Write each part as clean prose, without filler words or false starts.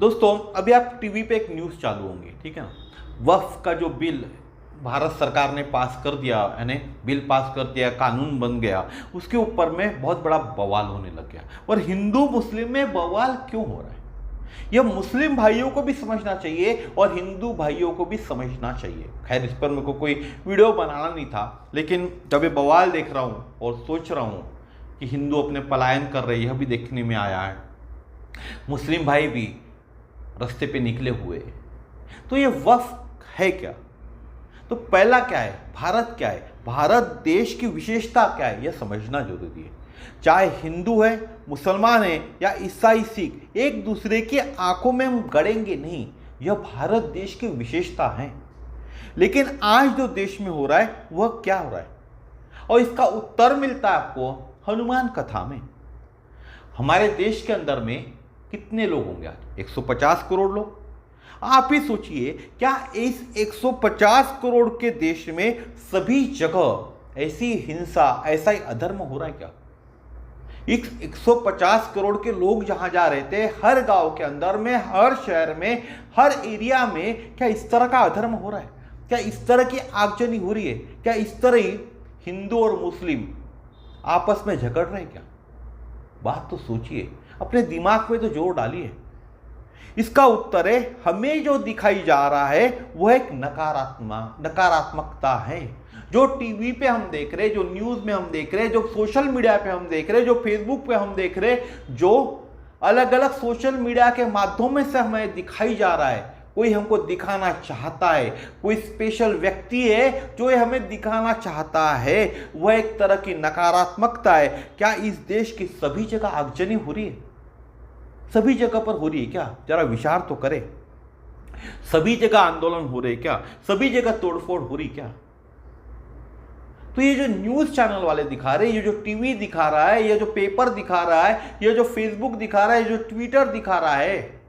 दोस्तों अभी आप टीवी पे एक न्यूज़ चालू होंगे, ठीक है ना। वक्फ का जो बिल भारत सरकार ने पास कर दिया, यानी बिल पास कर दिया, कानून बन गया, उसके ऊपर में बहुत बड़ा बवाल होने लग गया। और हिंदू मुस्लिम में बवाल क्यों हो रहा है, यह मुस्लिम भाइयों को भी समझना चाहिए और हिंदू भाइयों को भी समझना चाहिए। खैर, इस पर मेरे को कोई वीडियो बनाना नहीं था, लेकिन जब ये बवाल देख रहा हूँ और सोच रहा हूँ कि हिंदू अपने पलायन कर रहे, यह भी देखने में आया है, मुस्लिम भाई भी रास्ते पे निकले हुए, तो ये वक्फ है क्या? तो पहला क्या है, भारत क्या है, भारत देश की विशेषता क्या है, यह समझना जरूरी है। चाहे हिंदू है, मुसलमान है या ईसाई सिख, एक दूसरे की आंखों में हम गड़ेंगे नहीं, यह भारत देश की विशेषता है। लेकिन आज जो देश में हो रहा है वह क्या हो रहा है, और इसका उत्तर मिलता है आपको हनुमान कथा में। हमारे देश के अंदर में कितने लोग होंगे आज? 150 करोड़ लोग। आप ही सोचिए, क्या इस 150 करोड़ के देश में सभी जगह ऐसी हिंसा, ऐसा ही अधर्म हो रहा है क्या? 150 करोड़ के लोग जहां जा रहे थे, हर गांव के अंदर में, हर शहर में, हर एरिया में, क्या इस तरह का अधर्म हो रहा है? क्या इस तरह की आगजनी हो रही है? क्या इस तरह ही हिंदू और मुस्लिम आपस में झगड़ रहे हैं क्या? बात तो सोचिए, अपने दिमाग में तो जोर डालिए। इसका उत्तर है, हमें जो दिखाई जा रहा है वह एक नकारात्मकता है। जो टीवी पे हम देख रहे, जो न्यूज़ में हम देख रहे, जो सोशल मीडिया पे हम देख रहे, जो फेसबुक पे हम देख रहे, जो अलग अलग सोशल मीडिया के माध्यम से हमें दिखाई जा रहा है, कोई हमको दिखाना चाहता है, कोई स्पेशल व्यक्ति है जो ये हमें दिखाना चाहता है, वह एक तरह की नकारात्मकता है। क्या इस देश की सभी जगह आगजनी हो रही है? सभी जगह पर हो रही है क्या? जरा विचार तो करें। सभी जगह आंदोलन हो रहे क्या? सभी जगह तोड़फोड़ हो रही क्या? तो ये जो न्यूज़ चैनल वाले दिखा रहे हैं, ये जो टीवी दिखा रहा है, ये जो पेपर दिखा रहा है, ये जो फेसबुक दिखा रहा है, ये जो ट्विटर दिखा रहा है,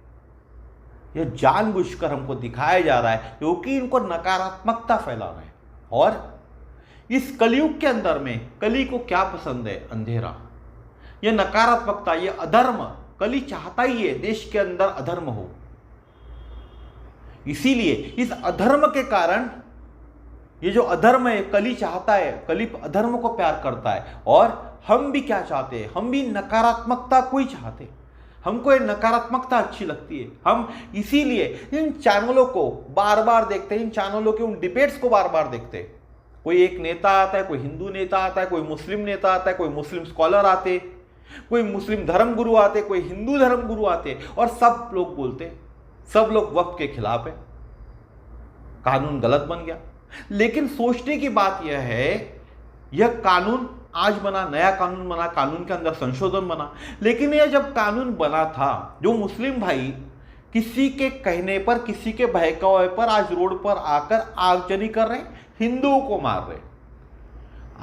ये जानबूझकर हमको दिखाया जा रहा है क्योंकि इनको नकारात्मकता फैलाना है। और इस कलयुग के अंदर में कली को क्या पसंद है? अंधेरा। यह नकारात्मकता, यह अधर्म, कली चाहता ही है देश के अंदर अधर्म हो। इसीलिए इस अधर्म के कारण, ये जो अधर्म है, कली चाहता है, कली अधर्म को प्यार करता है। और हम भी क्या चाहते हैं? हम भी नकारात्मकता को ही चाहते हैं। हमको ये नकारात्मकता अच्छी लगती है। हम इसीलिए इन चैनलों को बार बार देखते हैं, इन चैनलों के उन डिबेट्स को बार बार देखते हैं। कोई एक नेता आता है, कोई हिंदू नेता आता है, कोई मुस्लिम नेता आता है, कोई मुस्लिम स्कॉलर आते, कोई मुस्लिम धर्मगुरु आते, कोई हिंदू धर्मगुरु आते, और सब लोग बोलते, सब लोग वक्फ के खिलाफ है, कानून गलत बन गया। लेकिन सोचने की बात यह है, यह कानून आज बना, नया कानून बना, कानून के अंदर संशोधन बना, लेकिन यह जब कानून बना था, जो मुस्लिम भाई किसी के कहने पर, किसी के बहकावे पर आज रोड पर आकर आगजनी कर रहे, हिंदुओं को मार रहे,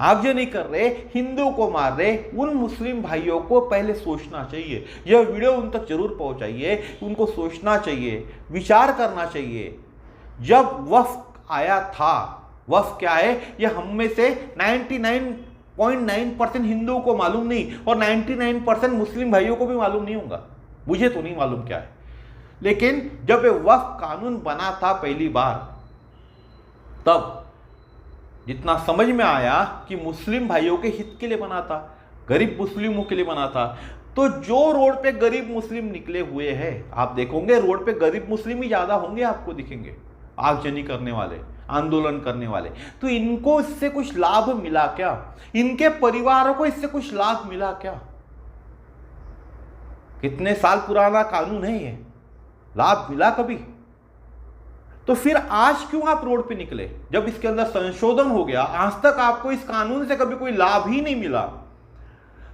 आगजनी कर रहे, हिंदू को मार रहे, उन मुस्लिम भाइयों को पहले सोचना चाहिए। यह वीडियो उन तक जरूर पहुंचाइए, उनको सोचना चाहिए, विचार करना चाहिए। जब वक्फ आया था, वक्फ क्या है, यह हम में से 99.9% हिंदुओं को मालूम नहीं, और 99% मुस्लिम भाइयों को भी मालूम नहीं होगा, मुझे तो नहीं मालूम क्या है। लेकिन जब यह वक्फ कानून बना था पहली बार, तब जितना समझ में आया कि मुस्लिम भाइयों के हित के लिए बना था, गरीब मुस्लिमों के लिए बना था। तो जो रोड पे गरीब मुस्लिम निकले हुए हैं, आप देखोगे रोड पे गरीब मुस्लिम ही ज्यादा होंगे, आपको दिखेंगे आगजनी करने वाले, आंदोलन करने वाले। तो इनको इससे कुछ लाभ मिला क्या? इनके परिवारों को इससे कुछ लाभ मिला क्या? कितने साल पुराना कानून है ये, लाभ मिला कभी? तो फिर आज क्यों आप रोड पे निकले जब इसके अंदर संशोधन हो गया? आज तक आपको इस कानून से कभी कोई लाभ ही नहीं मिला।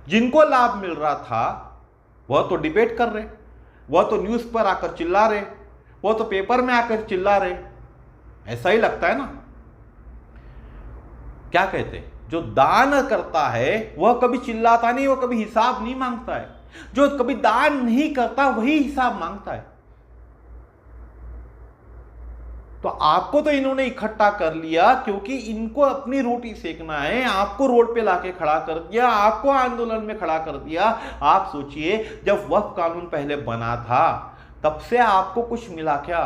जिनको लाभ मिल रहा था वह तो डिबेट कर रहे, वह तो न्यूज़ पर आकर चिल्ला रहे, वह तो पेपर में आकर चिल्ला रहे। ऐसा ही लगता है ना। क्या कहते, जो दान करता है वह कभी चिल्लाता नहीं, वह कभी हिसाब नहीं मांगता है। जो कभी दान नहीं करता वही हिसाब मांगता है। तो आपको तो इन्होंने इकट्ठा कर लिया क्योंकि इनको अपनी रोटी सेकना है, आपको रोड पे लाके खड़ा कर दिया, आपको आंदोलन में खड़ा कर दिया। आप सोचिए, जब वक्फ कानून पहले बना था तब से आपको कुछ मिला क्या?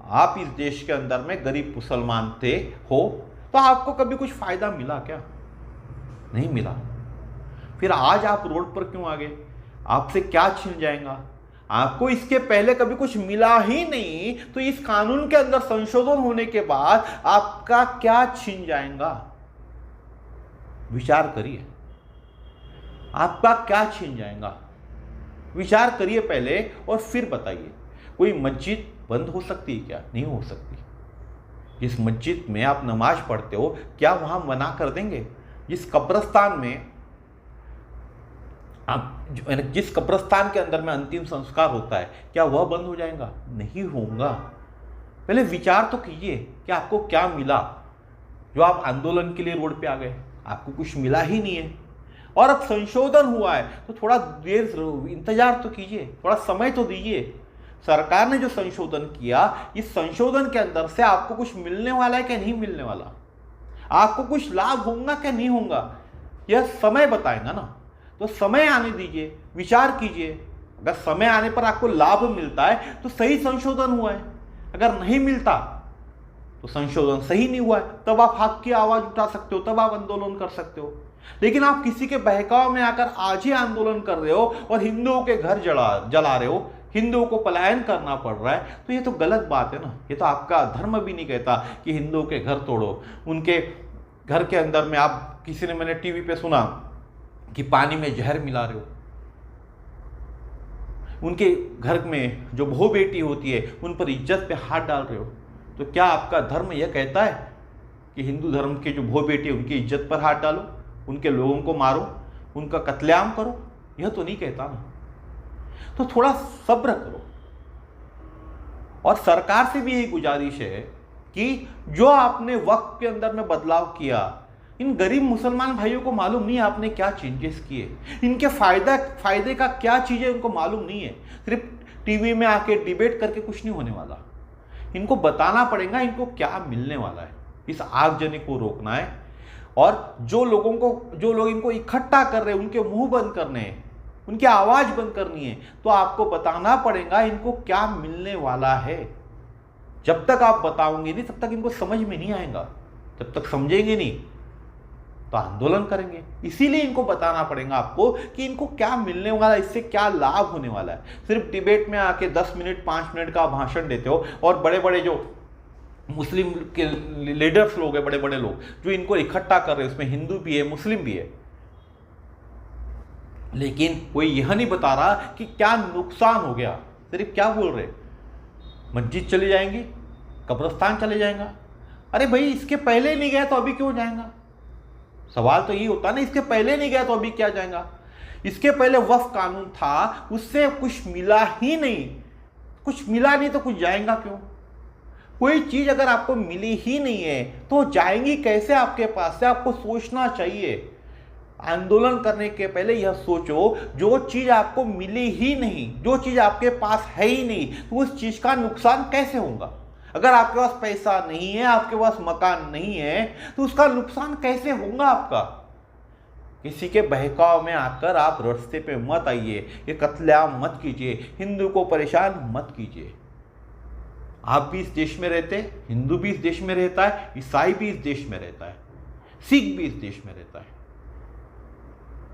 आप इस देश के अंदर में गरीब मुसलमान थे हो, तो आपको कभी कुछ फायदा मिला क्या? नहीं मिला। फिर आज आप रोड पर क्यों आ गए? आपसे क्या छिन जाएगा? आपको इसके पहले कभी कुछ मिला ही नहीं, तो इस कानून के अंदर संशोधन होने के बाद आपका क्या छिन जाएगा? विचार करिए, आपका क्या छिन जाएगा? विचार करिए पहले और फिर बताइए। कोई मस्जिद बंद हो सकती है क्या? नहीं हो सकती। जिस मस्जिद में आप नमाज पढ़ते हो, क्या वहां मना कर देंगे? जिस कब्रिस्तान में जिस कब्रिस्तान के अंदर में अंतिम संस्कार होता है, क्या वह बंद हो जाएगा? नहीं होगा। पहले विचार तो कीजिए कि आपको क्या मिला जो आप आंदोलन के लिए रोड पे आ गए। आपको कुछ मिला ही नहीं है, और अब संशोधन हुआ है तो थोड़ा देर इंतजार तो कीजिए, थोड़ा समय तो दीजिए। सरकार ने जो संशोधन किया, इस संशोधन के अंदर से आपको कुछ मिलने वाला है क्या नहीं मिलने वाला? आपको कुछ लाभ होगा क्या नहीं होगा? यह समय बताएगा ना। तो समय आने दीजिए, विचार कीजिए। अगर समय आने पर आपको लाभ मिलता है तो सही संशोधन हुआ है, अगर नहीं मिलता तो संशोधन सही नहीं हुआ है। तब आप हक की आवाज उठा सकते हो, तब आप आंदोलन कर सकते हो। लेकिन आप किसी के बहकाव में आकर आज ही आंदोलन कर रहे हो और हिंदुओं के घर जला रहे हो, हिंदुओं को पलायन करना पड़ रहा है, तो ये तो गलत बात है ना। ये तो आपका धर्म भी नहीं कहता कि हिंदुओं के घर तोड़ो। उनके घर के अंदर में आप किसी ने, मैंने टीवी पे सुना कि पानी में जहर मिला रहे हो। उनके घर में जो बहू बेटी होती है उन पर इज्जत पे हाथ डाल रहे हो। तो क्या आपका धर्म यह कहता है कि हिंदू धर्म के जो बहू बेटी है उनकी इज्जत पर हाथ डालो, उनके लोगों को मारो, उनका कत्लेआम करो? यह तो नहीं कहता ना। तो थोड़ा सब्र करो। और सरकार से भी यही गुजारिश है कि जो आपने वक्त के अंदर में बदलाव किया, इन गरीब मुसलमान भाइयों को मालूम नहीं है आपने क्या चेंजेस किए, इनके फायदे का क्या चीज़ है उनको मालूम नहीं है। सिर्फ टीवी में आके डिबेट करके कुछ नहीं होने वाला। इनको बताना पड़ेगा इनको क्या मिलने वाला है। इस आगजनी को रोकना है, और जो लोग इनको इकट्ठा कर रहे हैं उनके मुंह बंद करने हैं, उनकी आवाज बंद करनी है। तो आपको बताना पड़ेगा इनको क्या मिलने वाला है। जब तक आप बताओगे नहीं तब तक इनको समझ में नहीं आएगा। जब तक समझेंगे नहीं तो आंदोलन करेंगे। इसीलिए इनको बताना पड़ेगा आपको कि इनको क्या मिलने वाला है, इससे क्या लाभ होने वाला है। सिर्फ डिबेट में आके 10 मिनट 5 मिनट का भाषण देते हो, और बड़े बड़े जो मुस्लिम के लीडर्स लोग हैं, बड़े बड़े लोग जो इनको इकट्ठा कर रहे हैं, उसमें हिंदू भी है मुस्लिम भी है, लेकिन कोई यह नहीं बता रहा कि क्या नुकसान हो गया। सिर्फ क्या बोल रहे, मस्जिद चली जाएंगी, कब्रिस्तान चले जाएगा। अरे भाई, इसके पहले नहीं गया तो अभी क्यों जाएगा? सवाल तो यही होता ना, इसके पहले नहीं गया तो अभी क्या जाएगा? इसके पहले वक्फ कानून था, उससे कुछ मिला ही नहीं। कुछ मिला नहीं तो कुछ जाएगा क्यों? कोई चीज अगर आपको मिली ही नहीं है तो जाएंगी कैसे आपके पास से? आपको सोचना चाहिए। आंदोलन करने के पहले यह सोचो, जो चीज आपको मिली ही नहीं, जो चीज आपके पास है ही नहीं, तो उस चीज का नुकसान कैसे होगा? अगर आपके पास पैसा नहीं है, आपके पास मकान नहीं है, तो उसका नुकसान कैसे होगा आपका? किसी के बहकाव में आकर आप रास्ते पे मत आइए, ये कत्लेआम मत कीजिए, हिंदू को परेशान मत कीजिए। आप भी इस देश में रहते हैं, हिंदू भी इस देश में रहता है, ईसाई भी इस देश में रहता है, सिख भी इस देश में रहता है।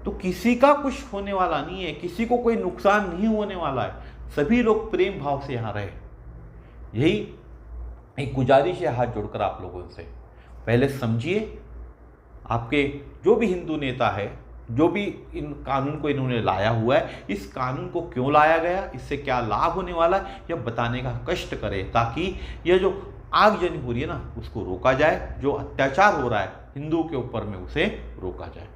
तो किसी का कुछ होने वाला नहीं है, किसी को कोई नुकसान नहीं होने वाला है। सभी लोग प्रेम भाव से यहां रहे। यही एक गुजारिश है हाथ जोड़कर आप लोगों से। पहले समझिए, आपके जो भी हिंदू नेता है, जो भी इन कानून को इन्होंने लाया हुआ है, इस कानून को क्यों लाया गया, इससे क्या लाभ होने वाला है, यह बताने का कष्ट करें, ताकि यह जो आगजनी हो रही है ना, उसको रोका जाए। जो अत्याचार हो रहा है हिंदुओं के ऊपर में, उसे रोका जाए।